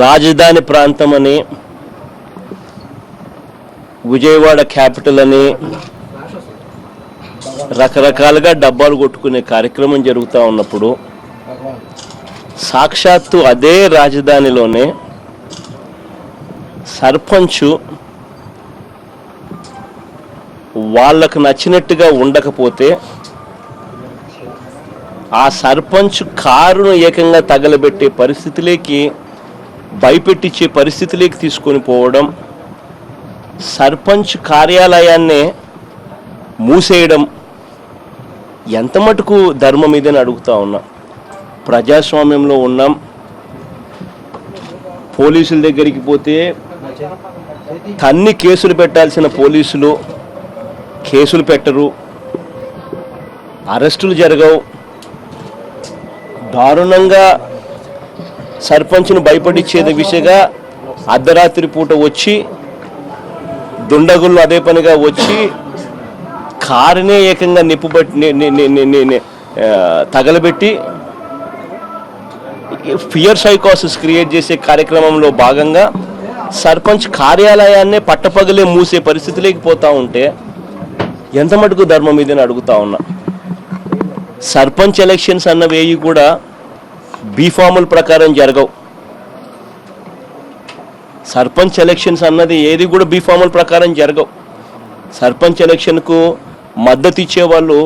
రాజధాని ప్రాంతం అని, విజయవాడ క్యాపిటల్ అని రకరకాలుగా డబ్బాలు కొట్టుకునే కార్యక్రమం జరుగుతూ ఉన్నప్పుడు సాక్షాత్తు అదే రాజధానిలోనే సర్పంచ్ వాళ్ళకు నచ్చినట్టుగా ఉండకపోతే ఆ సర్పంచ్ కారును ఏకంగా తగలబెట్టే పరిస్థితిలోకి, భయపెట్టించే పరిస్థితిలోకి తీసుకొని పోవడం, సర్పంచ్ కార్యాలయాన్నే మూసేయడం ఎంత మటుకు ధర్మం ఇదని అడుగుతా ఉన్నా. ప్రజాస్వామ్యంలో ఉన్నాం. పోలీసుల దగ్గరికి పోతే తన్ని కేసులు పెట్టాల్సిన పోలీసులు కేసులు పెట్టరు, అరెస్టులు జరగవు. దారుణంగా సర్పంచ్ను భయపడిచ్చేది విషయంగా అర్ధరాత్రి పూట వచ్చి దుండగుళ్ళు అదే పనిగా వచ్చి కారునే ఏకంగా తగలబెట్టి ఫియర్ సైకోసిస్ క్రియేట్ చేసే కార్యక్రమంలో భాగంగా సర్పంచ్ కార్యాలయాన్నే పట్టపగలే మూసే పరిస్థితిలోకి పోతా ఉంటే ఎంత మటుకు ధర్మం ఇదని అడుగుతా ఉన్నా. సర్పంచ్ ఎలక్షన్స్ అన్నవేవి కూడా బీఫాముల ప్రకారం జరగవు. సర్పంచ్ ఎలక్షన్స్ అన్నది ఏది కూడా బీఫాముల ప్రకారం జరగవు. సర్పంచ్ ఎలక్షన్కు మద్దతు ఇచ్చే వాళ్ళు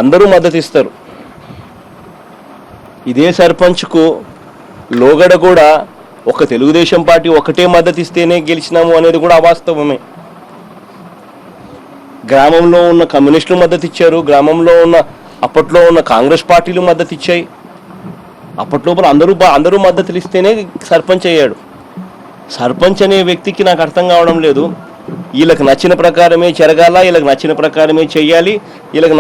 అందరూ మద్దతు ఇస్తారు. ఇదే సర్పంచ్కు లోగడ కూడా ఒక తెలుగుదేశం పార్టీ ఒకటే మద్దతు ఇస్తేనే గెలిచినాము అనేది కూడా అవాస్తవమే. గ్రామంలో ఉన్న కమ్యూనిస్టులు మద్దతు ఇచ్చారు, గ్రామంలో ఉన్న అప్పట్లో ఉన్న కాంగ్రెస్ పార్టీలు మద్దతు ఇచ్చాయి. అప్పట్లోపల అందరూ మద్దతులు ఇస్తేనే సర్పంచ్ అయ్యాడు. సర్పంచ్ అనే వ్యక్తికి నాకు అర్థం కావడం లేదు. వీళ్ళకి నచ్చిన ప్రకారమే జరగాల, వీళ్ళకి నచ్చిన ప్రకారమే చెయ్యాలి, వీళ్ళకి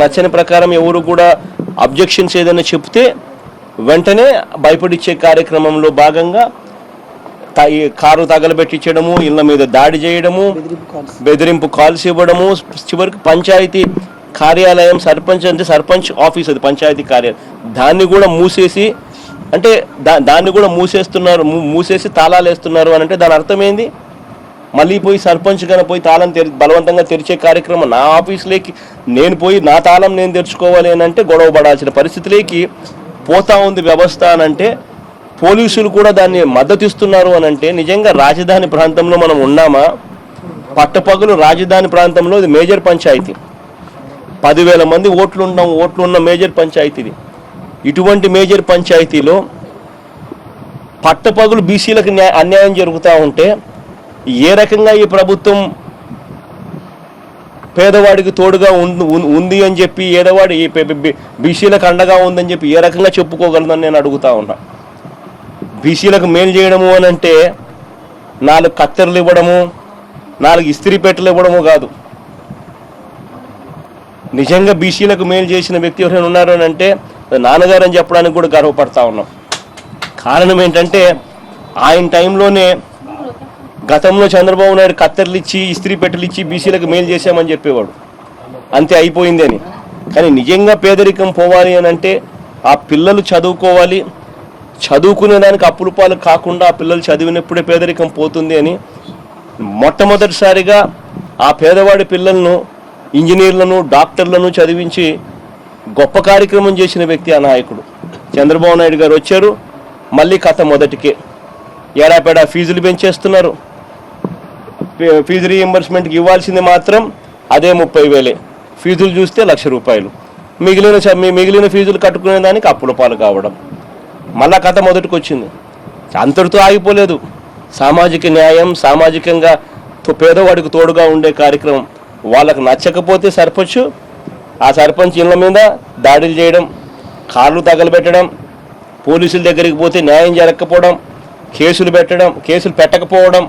నచ్చని ప్రకారం ఎవరు కూడా అబ్జెక్షన్స్ ఏదైనా చెప్తే వెంటనే భయపడిచ్చే కార్యక్రమంలో భాగంగా కారు తగలబెట్టించడము, ఇళ్ళ మీద దాడి చేయడము, బెదిరింపు కాల్స్ ఇవ్వడము, చివరికి పంచాయతీ కార్యాలయం సర్పంచ్ ఆఫీస్, అది పంచాయతీ కార్యాలయం, దాన్ని కూడా మూసేసి, అంటే దాన్ని కూడా మూసేసి తాళాలు వేస్తున్నారు అని అంటే దాని అర్థం ఏంది? మళ్ళీ పోయి సర్పంచ్ కన్నా పోయి తాళం బలవంతంగా తెరిచే కార్యక్రమం నా ఆఫీసులోకి నేను పోయి నా తాళం నేను తెరుచుకోవాలి అని అంటే గొడవ పడాల్సిన పరిస్థితిలోకి పోతా ఉంది వ్యవస్థ అని అంటే, పోలీసులు కూడా దాన్ని మద్దతిస్తున్నారు అని అంటే నిజంగా రాజధాని ప్రాంతంలో మనం ఉన్నామా? పట్టపగలు రాజధాని ప్రాంతంలో ఇది మేజర్ పంచాయతీ, 10,000 మంది ఓట్లు ఉన్న మేజర్ పంచాయతీది. ఇటువంటి మేజర్ పంచాయతీలో పట్టపగలు బీసీలకు అన్యాయం జరుగుతూ ఉంటే ఏ రకంగా ఈ ప్రభుత్వం పేదవాడికి తోడుగా ఉంది అని చెప్పి, ఏదవాడి బీసీలకు అండగా ఉందని చెప్పి ఏ రకంగా చెప్పుకోగలదని నేను అడుగుతా ఉన్నా. బీసీలకు మేలు చేయడము అని అంటే 4 కత్తెరలు ఇవ్వడము, 4 ఇస్త్రీ పెట్టెలు ఇవ్వడము కాదు. నిజంగా బీసీలకు మేలు చేసిన వ్యక్తి ఎవరైనా ఉన్నారు అని అంటే నాన్నగారు అని చెప్పడానికి కూడా గర్వపడతా ఉన్నాం. కారణం ఏంటంటే ఆయన టైంలోనే గతంలో చంద్రబాబు నాయుడు కత్తెరలు ఇచ్చి ఇస్త్రీ పెట్టెలు ఇచ్చి బీసీలకు మేలు చేశామని చెప్పేవాడు, అంతే అయిపోయింది అని. కానీ నిజంగా పేదరికం పోవాలి అని అంటే ఆ పిల్లలు చదువుకోవాలి, చదువుకునే దానికి అప్పుల పాలు కాకుండా ఆ పిల్లలు చదివినప్పుడే పేదరికం పోతుంది అని మొట్టమొదటిసారిగా ఆ పేదవాడి పిల్లలను ఇంజనీర్లను డాక్టర్లను చదివించి గొప్ప కార్యక్రమం చేసిన వ్యక్తి ఆ నాయకుడు చంద్రబాబు నాయుడు గారు. వచ్చారు, మళ్ళీ కథ మొదటికే ఏడాపేడా ఫీజులు పెంచేస్తున్నారు. ఫీజు రీఎంబర్స్మెంట్కి ఇవ్వాల్సింది మాత్రం అదే 30,000, ఫీజులు చూస్తే ₹1,00,000. మిగిలిన ఫీజులు కట్టుకునే దానికి అప్పుల పాలు కావడం, మళ్ళా కథ మొదటికి వచ్చింది. అంతటితో ఆగిపోలేదు. సామాజిక న్యాయం, సామాజికంగా పేదవాడికి తోడుగా ఉండే కార్యక్రమం. వాళ్ళకు నచ్చకపోతే ఆ సర్పంచ్ ఇళ్ళ మీద దాడులు చేయడం, కార్లు తగలబెట్టడం, పోలీసుల దగ్గరికి పోతే న్యాయం జరగకపోవడం, కేసులు పెట్టకపోవడం,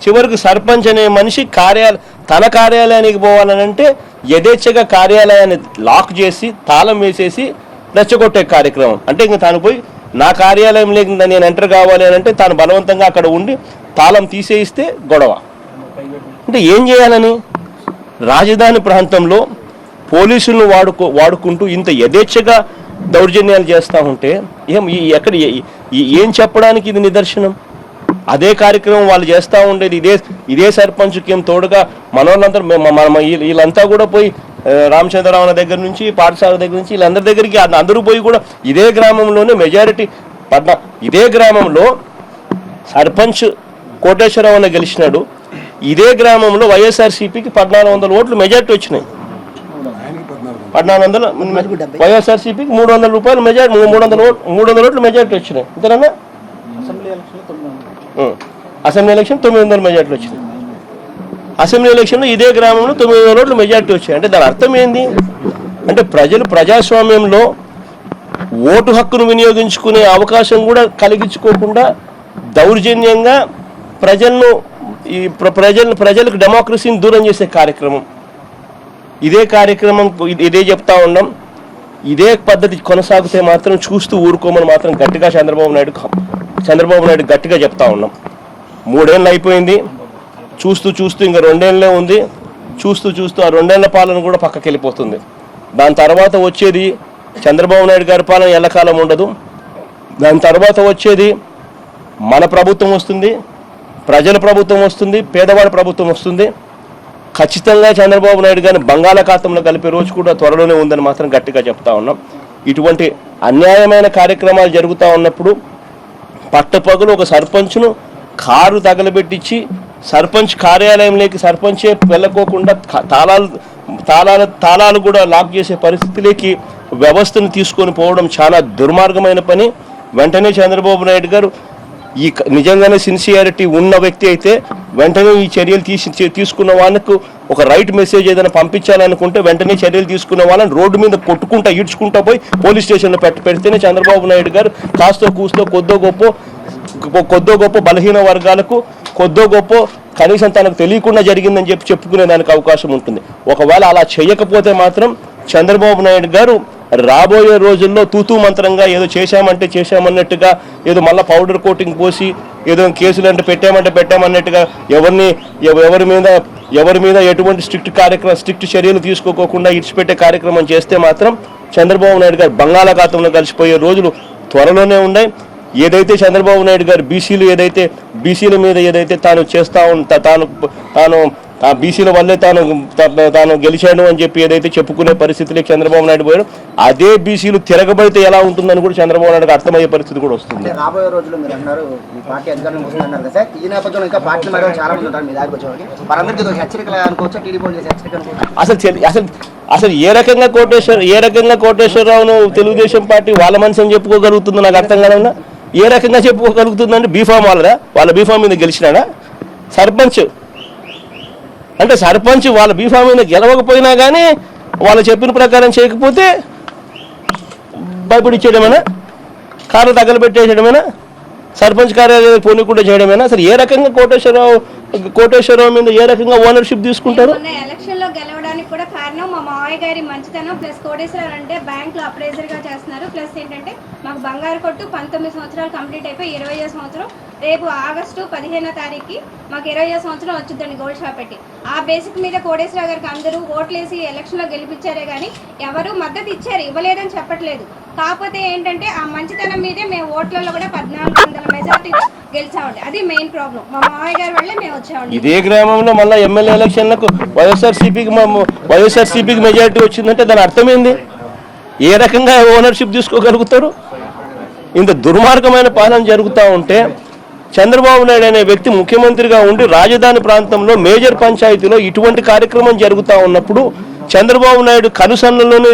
చివరికి సర్పంచ్ అనే మనిషి తన కార్యాలయానికి పోవాలనంటే యథేచ్ఛగా కార్యాలయాన్ని లాక్ చేసి తాళం వేసేసి రెచ్చగొట్టే కార్యక్రమం. అంటే ఇంక తాను పోయి నా కార్యాలయంలోకి నేను ఎంటర్ కావాలి అని అంటే తాను బలవంతంగా అక్కడ ఉండి తాళం తీసేయిస్తే గొడవ. అంటే ఏం చేయాలని? రాజధాని ప్రాంతంలో పోలీసులను వాడుకుంటూ ఇంత యథేచ్ఛగా దౌర్జన్యాలు చేస్తూ ఉంటే ఏం చెప్పడానికి ఇది నిదర్శనం? అదే కార్యక్రమం వాళ్ళు చేస్తూ ఉండేది. ఇదే సర్పంచ్కి ఏం తోడుగా మనోళ్ళందరూ వీళ్ళంతా కూడా పోయి రామచంద్రరావు దగ్గర నుంచి పాఠశాల దగ్గర నుంచి వీళ్ళందరి దగ్గరికి అందరూ పోయి కూడా ఇదే గ్రామంలోనే మెజారిటీ ఇదే గ్రామంలో సర్పంచ్ కోటేశ్వరరావు గెలిచినాడు. ఇదే గ్రామంలో వైఎస్ఆర్సీపీకి 1400 ఓట్లు మెజారిటీ వచ్చినాయి. 1400 వైఎస్ఆర్సీపీకి 300 రూపాయలు మెజారిటీ 300 ఓట్లు మెజారిటీ వచ్చినాయి. ఇంతేనా? అసెంబ్లీ ఎలక్షన్ 900 మెజార్టీ వచ్చింది. అసెంబ్లీ ఎలక్షన్లో ఇదే గ్రామంలో 900 ఓట్లు మెజార్టీ వచ్చాయి. అంటే దాని అర్థం ఏంది అంటే ప్రజలు ప్రజాస్వామ్యంలో ఓటు హక్కును వినియోగించుకునే అవకాశం కూడా కలిగించుకోకుండా దౌర్జన్యంగా ప్రజలకు డెమోక్రసీని దూరం చేసే కార్యక్రమం ఇదే చెప్తా ఉన్నాం. ఇదే పద్ధతి కొనసాగితే మాత్రం చూస్తూ ఊరుకోమని మాత్రం గట్టిగా చంద్రబాబు నాయుడు గట్టిగా చెప్తా ఉన్నాం. 3 ఏళ్ళు అయిపోయింది. చూస్తూ ఇంకా 2 ఏళ్ళే ఉంది. చూస్తూ ఆ 2 ఏళ్ల పాలన కూడా పక్కకి వెళ్ళిపోతుంది. దాని తర్వాత వచ్చేది చంద్రబాబు నాయుడు గారి పాలన ఎల్లకాలం ఉండదు. దాని తర్వాత వచ్చేది మన ప్రభుత్వం వస్తుంది, ప్రజల ప్రభుత్వం వస్తుంది, పేదవాడి ప్రభుత్వం వస్తుంది. ఖచ్చితంగా చంద్రబాబు నాయుడు గారిని బంగాళాఖాతంలో కలిపే రోజు కూడా త్వరలోనే ఉందని మాత్రం గట్టిగా చెప్తా ఉన్నాం. ఇటువంటి అన్యాయమైన కార్యక్రమాలు జరుగుతూ ఉన్నప్పుడు పట్టపగలు ఒక సర్పంచ్ను కారు తగలబెట్టించి సర్పంచ్ కార్యాలయంలోకి సర్పంచే వెళ్ళకోకుండా తాళాలు కూడా లాక్ చేసే పరిస్థితిలోకి వ్యవస్థను తీసుకొని పోవడం చాలా దుర్మార్గమైన పని. వెంటనే చంద్రబాబు నాయుడు గారు నిజంగానే సిన్సియారిటీ ఉన్న వ్యక్తి అయితే వెంటనే ఈ చర్యలు తీసుకున్న వాళ్ళకు ఒక రైట్ మెసేజ్ ఏదైనా పంపించాలనుకుంటే వెంటనే చర్యలు తీసుకున్న వాళ్ళని రోడ్డు మీద కొట్టుకుంటా ఈడ్చుకుంటా పోయి పోలీస్ స్టేషన్లో పెడితేనే చంద్రబాబు నాయుడు గారు కాస్తో కూస్తో కొద్దో గొప్ప బలహీన వర్గాలకు కొద్దో గొప్ప కనీసం తనకు తెలియకుండా జరిగిందని చెప్పుకునే దానికి అవకాశం ఉంటుంది. ఒకవేళ అలా చేయకపోతే మాత్రం చంద్రబాబు నాయుడు గారు రాబోయే రోజుల్లో తూతూ మంత్రంగా ఏదో చేశామన్నట్టుగా ఏదో మళ్ళీ పౌడర్ కోటింగ్ పోసి ఏదో కేసులు అంటే పెట్టామన్నట్టుగా ఎవరి మీద ఎటువంటి స్ట్రిక్ట్ చర్యలు తీసుకోకుండా ఇడిచిపెట్టే కార్యక్రమం చేస్తే మాత్రం చంద్రబాబు నాయుడు గారు బంగాళాఖాతంలో కలిసిపోయే రోజులు త్వరలోనే ఉన్నాయి. ఏదైతే చంద్రబాబు నాయుడు గారు బీసీల మీద ఏదైతే తాను చేస్తా తాను బీసీల వల్లే తాను గెలిచాను అని చెప్పి ఏదైతే చెప్పుకునే పరిస్థితిలోకి చంద్రబాబు నాయుడు పోయాడు, అదే బీసీలు తిరగబడితే ఎలా ఉంటుందని కూడా చంద్రబాబు నాయుడుకి అర్థమయ్యే పరిస్థితి కూడా వస్తుంది. రాబోయే రోజుల్లో మీరు అన్నారు ఈ పార్టీ అధికారంలో వస్తుందన్నారు కదా సార్, ఈ నేపథ్యంలో ఇంకా పార్టీ మరి చాలా మంది ఉంటారు మీ దారికి వచ్చేవాళ్ళకి, వారందరికీ హెచ్చరికలు అనుకోవచ్చా? టీడీపీ చేసే హెచ్చరిక అసలు ఏ రకంగా కోటేశ్వరరావును తెలుగుదేశం పార్టీ వాళ్ళ మనసు అని చెప్పుకోగలుగుతుందో నాకు అర్థం కాదన్నా. ఏ రకంగా చెప్పుకోగలుగుతుందంటే బీఫామ్ వాళ్ళ బీఫామ్ మీద గెలిచినాడా? సర్పంచ్ వాళ్ళ బీఫామ్ మీద గెలవకపోయినా కానీ వాళ్ళు చెప్పిన ప్రకారం చేయకపోతే భయపడిచ్చేయడమేనా? కారు తగలబెట్టేయడమేనా? సర్పంచ్ కార్యాలయం పోనీకుండా చేయడమేనా? అసలు ఏ రకంగా కోటేశ్వరరావు మీద ఏ రకంగా ఓనర్షిప్ తీసుకుంటారు? ఎలక్షన్ లో గెలవడానికి కూడా కారణం మా మావయ్య గారి మంచితనం ప్లస్ కోటేశ్వరరావు అంటే బ్యాంక్ లో అప్రైజర్ గా చేస్తున్నారు. ప్లస్ ఏంటంటే మాకు బంగారు కొట్టు 19 సంవత్సరాలు కంప్లీట్ అయిపోయి 20వ సంవత్సరం రేపు ఆగస్టు 15వ తారీఖుకి మాకు 20వ సంవత్సరం వచ్చిందండి గోల్డ్ షాప్ పెట్టి. ఆ బేసిక్ మీద కోటేశ్వరరావు గారికి అందరూ ఓట్లేసి ఎలక్షన్ లో గెలిపించారే కానీ ఎవరు మద్దతు ఇవ్వలేదని చెప్పట్లేదు. కాకపోతే ఏంటంటే ఆ మంచితనం మీదే మేము ఓట్లలో కూడా 1400 మెజార్టీలో గెలిచామండి. అది మెయిన్ ప్రాబ్లం. మా మావయ్య గారి వల్లే మేము వచ్చామండి. ఇదే గ్రామంలో మళ్ళీ ఎమ్మెల్యే ఎలక్షన్లకు వైఎస్ఆర్సీపీకి మెజారిటీ వచ్చిందంటే దాని అర్థమైంది. ఏ రకంగా ఓనర్షిప్ తీసుకోగలుగుతారు? ఇంత దుర్మార్గమైన పాలన జరుగుతూ ఉంటే చంద్రబాబు నాయుడు అనే వ్యక్తి ముఖ్యమంత్రిగా ఉండి రాజధాని ప్రాంతంలో మేజర్ పంచాయతీలో ఇటువంటి కార్యక్రమం జరుగుతూ ఉన్నప్పుడు చంద్రబాబు నాయుడు కనుసన్నలోనే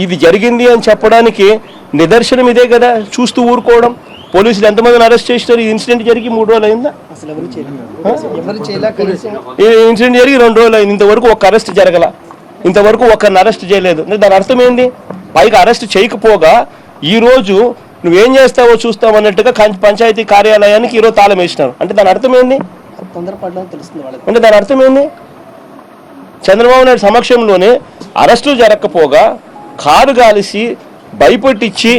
ఇది జరిగింది అని చెప్పడానికి నిదర్శనం ఇదే కదా. చూస్తూ ఊరుకోవడం. పోలీసులు ఎంతమందిని అరెస్ట్ చేసినారు? ఈ ఇన్సిడెంట్ జరిగి 3 రోజులు అయిందా? ఈ ఇన్సిడెంట్ జరిగి 2 రోజులు అయింది. ఇంతవరకు ఒక్క అరెస్ట్ జరగల. ఇంతవరకు ఒక్కరిని అరెస్ట్ చేయలేదు. దాని అర్థం ఏంది? పైగా అరెస్ట్ చేయకపోగా ఈరోజు నువ్వేం చేస్తావో చూస్తావు అన్నట్టుగా పంచాయతీ కార్యాలయానికి ఈరోజు తాళం వేసినారు. అంటే దాని అర్థం ఏంది? అంటే దాని అర్థం ఏంది? చంద్రబాబు నాయుడు సమక్షంలోనే అరెస్టులు జరగకపోగా కారు గాలిసి భయపెట్టించి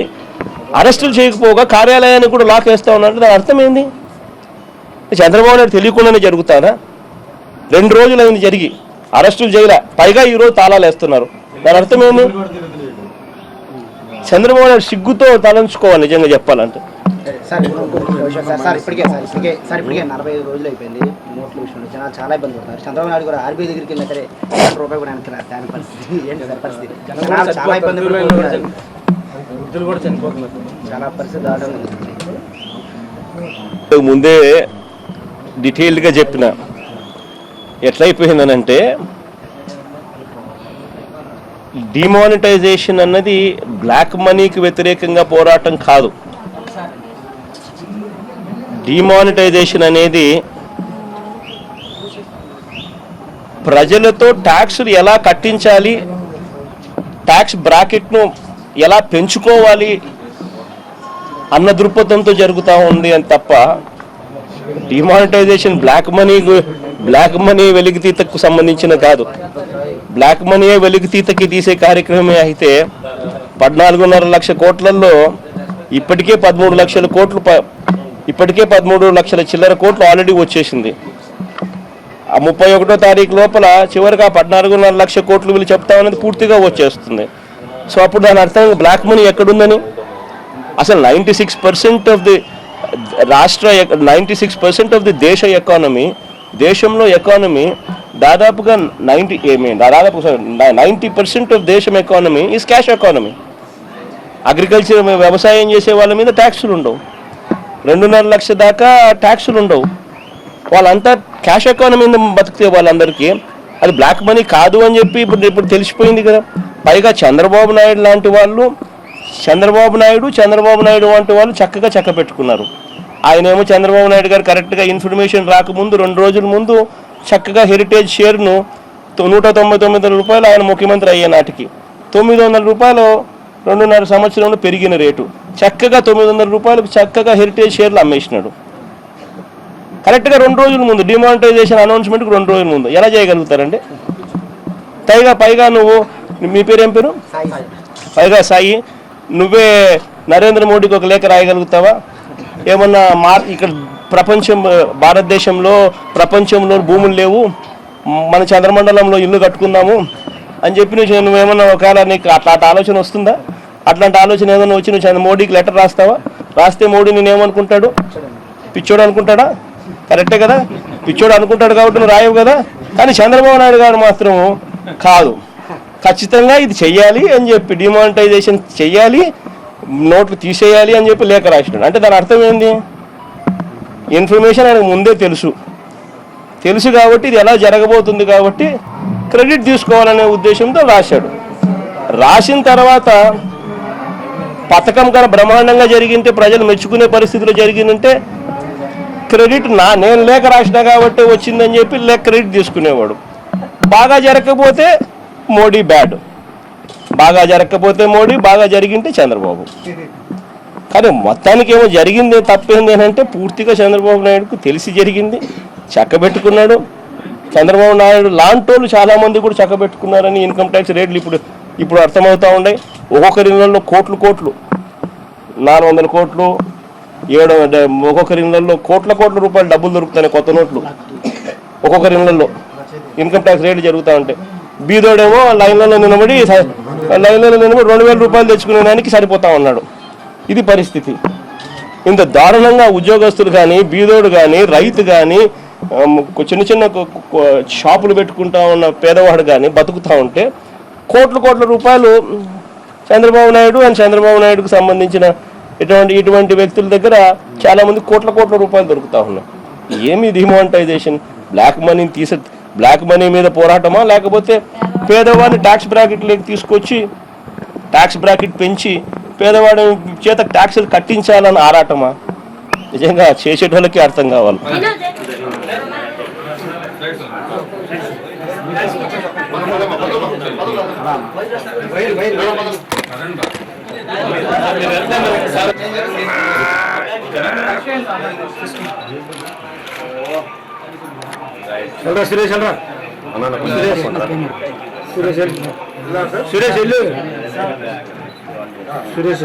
అరెస్టులు చేయకపోగా కార్యాలయాన్ని కూడా లాక్ వేస్తా ఉన్నట్టు దాని అర్థం ఏంది? చంద్రబాబు నాయుడు తెలియకుండానే జరుగుతారా? 2 రోజులు అయింది జరిగి అరెస్టులు చేయలే, పైగా ఈరోజు తాళాలు వేస్తున్నారు. దాని అర్థం ఏంది? చంద్రబాబు నాయుడు సిగ్గుతో తలంచుకోవాలి నిజంగా చెప్పాలంటే. సార్ ఇప్పటికే 45 రోజులు అయిపోయింది. నోట్ల విషయంలో జనాలు చాలా ఇబ్బంది పడుతున్నారు. చంద్రబాబు నాయుడు కూడా ఆర్బీఐ దగ్గరికి వెళ్ళినా సరే రూపాయి కూడా వెనక్కి దాని పరిస్థితి ఏంటి సార్ పరిస్థితి? జనాలు చాలా ఇబ్బంది పడుతున్నారు, వృద్ధులు కూడా చనిపోతున్నారు, చాలా పరిస్థితి దారుణంగా ఉంది. ముందే డీటెయిల్డ్గా చెప్పిన ఎట్లయిపోయిందనంటే డిమానిటైజేషన్ అన్నది బ్లాక్ మనీకి వ్యతిరేకంగా పోరాటం కాదు. డిమానిటైజేషన్ అనేది ప్రజలతో ట్యాక్స్లు ఎలా కట్టించాలి, ట్యాక్స్ బ్రాకెట్ను ఎలా పెంచుకోవాలి అన్న దృక్పథంతో జరుగుతూ ఉంది అని తప్ప డిమానిటైజేషన్ బ్లాక్ మనీ వెలికితీతకు సంబంధించిన కాదు. బ్లాక్ మనీయే వెలికితీతకి తీసే కార్యక్రమమే అయితే 14.5 లక్షల కోట్లలో ఇప్పటికే 13 లక్షల కోట్లు, ఇప్పటికే 13 లక్షల చిల్లర కోట్లు ఆల్రెడీ వచ్చేసింది. ఆ 31వ తారీఖు లోపల చివరికి ఆ 14.5 లక్షల కోట్లు వీళ్ళు చెప్తామనేది పూర్తిగా వచ్చేస్తుంది. సో అప్పుడు దాని అర్థం బ్లాక్ మనీ ఎక్కడుందని. అసలు 96% ఆఫ్ ది 96% ఆఫ్ ది దేశంలో ఎకానమీ దాదాపుగా 90% ఆఫ్ దేశం economy is cash economy. Agriculture వ్యవసాయం చేసే వాళ్ళ మీద ట్యాక్సులు ఉండవు, 2.5 లక్షల దాకా ట్యాక్సులు ఉండవు. వాళ్ళంతా క్యాష్ ఎకానమీ బతికితే వాళ్ళందరికీ అది బ్లాక్ మనీ కాదు అని చెప్పి ఇప్పుడు తెలిసిపోయింది కదా. పైగా చంద్రబాబు నాయుడు లాంటి వాళ్ళు, చంద్రబాబు నాయుడు వంటి వాళ్ళు చక్కగా చక్క పెట్టుకున్నారు. ఆయనేమో చంద్రబాబు నాయుడు గారు కరెక్ట్గా ఇన్ఫర్మేషన్ రాకముందు 2 రోజుల ముందు చక్కగా హెరిటేజ్ షేర్ను 199 రూపాయలు ఆయన ముఖ్యమంత్రి అయ్యే నాటికి 900 రూపాయలు 2.5 సంవత్సరంలో పెరిగిన రేటు, చక్కగా 900 రూపాయలకు చక్కగా హెరిటేజ్ షేర్లు అమ్మేసినాడు. కరెక్ట్గా 2 రోజుల ముందు డిమానిటైజేషన్ అనౌన్స్మెంట్కి 2 రోజుల ముందు ఎలా చేయగలుగుతారండి? పైగా నువ్వు, మీ పేరు ఏం పేరు? పైగా సాయి, నువ్వే నరేంద్ర మోడీకి ఒక లేఖ రాయగలుగుతావా? ఏమన్నా ఇక్కడ ప్రపంచంలో భూములు లేవు, మన చంద్రమండలంలో ఇల్లు కట్టుకుందాము అని చెప్పి నువ్వేమన్నా ఒకవేళ నీకు అట్లాంటి ఆలోచన వస్తుందా? అట్లాంటి ఆలోచన ఏదైనా వచ్చి నువ్వు మోడీకి లెటర్ రాస్తావా? రాస్తే మోడీ నేనేమనుకుంటాడు? పిచ్చోడు అనుకుంటాడా? కరెక్టే కదా, పిచ్చోడు అనుకుంటాడు కాబట్టి నువ్వు రాయవు కదా. కానీ చంద్రబాబు నాయుడు గారు మాత్రం కాదు, ఖచ్చితంగా ఇది చెయ్యాలి అని చెప్పి, డిమానిటైజేషన్ చెయ్యాలి, నోట్లు తీసేయాలి అని చెప్పి లేఖ రాసినాడు. అంటే దాని అర్థం ఏంది? ఇన్ఫర్మేషన్ ఆయనకు ముందే తెలుసు కాబట్టి ఇది ఎలా జరగబోతుంది కాబట్టి క్రెడిట్ తీసుకోవాలనే ఉద్దేశంతో రాశాడు. రాసిన తర్వాత పథకం కన్నా బ్రహ్మాండంగా జరిగింటే, ప్రజలు మెచ్చుకునే పరిస్థితిలో జరిగిందంటే క్రెడిట్ నేను లేఖ రాసినా కాబట్టి వచ్చిందని చెప్పి క్రెడిట్ తీసుకునేవాడు. బాగా జరగకపోతే మోడీ బ్యాడ్, బాగా జరగకపోతే మోడీ, బాగా జరిగింటే చంద్రబాబు. కానీ మొత్తానికి ఏమో జరిగింది, తప్పేంది అని అంటే పూర్తిగా చంద్రబాబు నాయుడుకు తెలిసి జరిగింది, చక్కబెట్టుకున్నాడు. చంద్రబాబు నాయుడు లాంటి వాళ్ళు చాలామంది కూడా చక్కబెట్టుకున్నారని ఇన్కమ్ ట్యాక్స్ రేట్లు ఇప్పుడు అర్థమవుతూ ఉన్నాయి. ఒక్కొక్కరి ఇళ్లలో కోట్లు 400 కోట్లు, ఒక్కొక్కరి ఇళ్లలో కోట్ల రూపాయలు డబ్బులు దొరుకుతున్నాయి, కొత్త నోట్లు ఒక్కొక్కరి ఇళ్లలో. ఇన్కమ్ ట్యాక్స్ రేట్లు జరుగుతూ ఉంటాయి. బీదోడేమో లైన్లలో నిలబడి 2,000 రూపాయలు తెచ్చుకునే దానికి సరిపోతా ఉన్నాడు. ఇది పరిస్థితి. ఇంత దారుణంగా ఉద్యోగస్తులు కానీ, బీదోడు కానీ, రైతు కానీ, చిన్న షాపులు పెట్టుకుంటా ఉన్న పేదవాడు కానీ బతుకుతూ ఉంటే కోట్ల రూపాయలు చంద్రబాబు నాయుడుకు సంబంధించిన ఇటువంటి వ్యక్తుల దగ్గర చాలామంది కోట్ల రూపాయలు దొరుకుతూ ఉన్నాయి. ఏమి డిమానిటైజేషన్? బ్లాక్ మనీ మీద పోరాటమా, లేకపోతే పేదవాడిని ట్యాక్స్ బ్రాకెట్లోకి తీసుకొచ్చి ట్యాక్స్ బ్రాకెట్ పెంచి పేదవాడి చేత ట్యాక్సులు కట్టించాలని ఆరాటమా? నిజంగా చేసేటోళ్ళకి అర్థం కావాలి. సురేష్